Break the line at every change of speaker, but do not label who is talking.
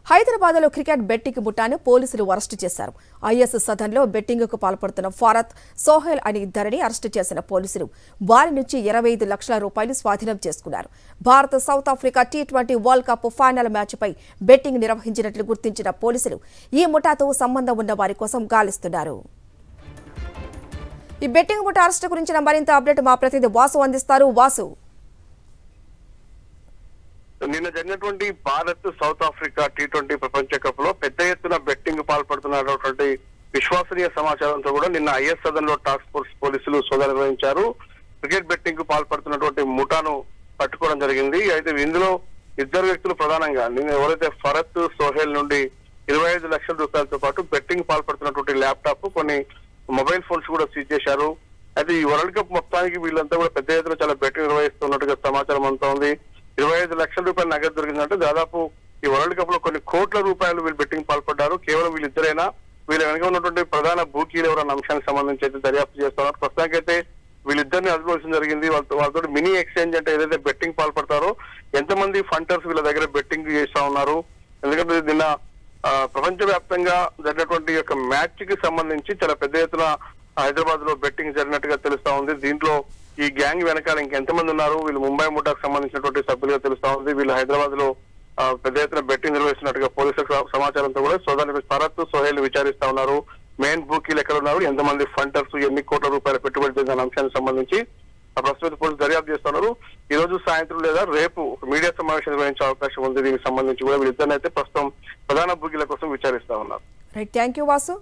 హైదరాబాద్లో cricket betting ముఠాను పోలీసులు arrest చేశారు. ఐఎస్ సదన్లో బెట్టింగ్కు పాల్పడుతున్న ఫారత్, సోహెల్ అనే ఇద్దరిని అరెస్టు చేసిన పోలీసులు వారి నుంచి 25 లక్షల రూపాయలు స్వాధీనం చేసుకున్నారు. Bharat South Africa T20 world cup final మ్యాచ్పై బెట్టింగ్ నిర్వహించినట్లు గుర్తించిన పోలీసులు ఈ ముఠాతో సంబంధం ఉన్న వారి కోసం గాలిస్తున్నారు. ఈ బెట్టింగ్ ముఠా అరెస్టు గురించిన మరింత అప్డేట్ మా ప్రతినిధి వాసు అందిస్తారు. వాసు,
నిన్న జరిగినటువంటి భారత్ సౌత్ ఆఫ్రికా T20 ప్రపంచ కప్ లో పెద్ద ఎత్తున బెట్టింగ్ పాల్పడుతున్నటువంటి విశ్వసనీయ సమాచారంతో కూడా నిన్న ఐఎస్ సదన్ లో టాస్క్ ఫోర్స్ పోలీసులు సోదాలు నిర్వహించారు. క్రికెట్ బెట్టింగ్ కు పాల్పడుతున్నటువంటి ముఠాను పట్టుకోవడం జరిగింది. అయితే ఇందులో ఇద్దరు వ్యక్తులు ప్రధానంగా ఎవరైతే ఫరత్, సోహెల్ నుండి 25 లక్షల రూపాయలతో పాటు బెట్టింగ్ పాల్పడుతున్నటువంటి ల్యాప్టాప్, కొన్ని మొబైల్ ఫోన్స్ కూడా సీజ్ చేశారు. అయితే ఈ వరల్డ్ కప్ మొత్తానికి వీళ్ళంతా కూడా పెద్ద ఎత్తున చాలా బెట్టింగ్ నిర్వహిస్తున్నట్టుగా సమాచారం అంతా ఉంది. 25 లక్షల రూపాయలు నగదు దొరికిందంటే దాదాపు ఈ వరల్డ్ కప్ లో కొన్ని కోట్ల రూపాయలు వీళ్ళు బెట్టింగ్ పాల్పడ్డారు. కేవలం వీళ్ళిద్దరైనా, వీళ్ళ వెనుక ఉన్నటువంటి ప్రధాన భూకీలు ఎవరన్న అంశానికి సంబంధించి అయితే దర్యాప్తు చేస్తున్నారు. ప్రస్తుతానికైతే వీళ్ళిద్దరిని అదుపులోకి జరిగింది. వాళ్ళతో మినీ ఎక్స్చేంజ్ అంటే ఏదైతే బెట్టింగ్ పాల్పడతారో ఎంతమంది ఫంటర్స్ వీళ్ళ దగ్గర బెట్టింగ్ చేస్తా ఉన్నారు. ఎందుకంటే నిన్న ప్రపంచవ్యాప్తంగా జరిగినటువంటి యొక్క మ్యాచ్ కి సంబంధించి చాలా పెద్ద ఎత్తున హైదరాబాద్ లో బెట్టింగ్ జరిగినట్టుగా తెలుస్తా ఉంది. దీంట్లో ఈ గ్యాంగ్ వెనకాల ఇంకెంతమంది ఉన్నారు, వీళ్ళు ముంబై ముఠాకు సంబంధించినటువంటి సభ్యులుగా తెలుస్తా ఉంది. వీళ్ళు హైదరాబాద్ లో పెద్ద ఎత్తున బెట్టింగ్ నిర్వహిస్తున్నట్టుగా పోలీసుల సమాచారంతో కూడా సోదరులు ఫరత్, సోహెల్ విచారిస్తా ఉన్నారు. మెయిన్ బుకీలు ఎక్కడ ఉన్నారు, ఎంతమంది ఫంటర్స్, ఎన్ని కోట్ల రూపాయల పెట్టుబడి చేసిన అంశానికి సంబంధించి ప్రస్తుత పోలీసులు దర్యాప్తు చేస్తున్నారు. ఈ రోజు సాయంత్రం లేదా రేపు మీడియా సమావేశం నిర్వహించే అవకాశం ఉంది. దీనికి సంబంధించి కూడా వీళ్ళిద్దరిని అయితే ప్రస్తుతం ప్రధాన బుకీల కోసం విచారిస్తా ఉన్నారు.
Right, thank you Vasu.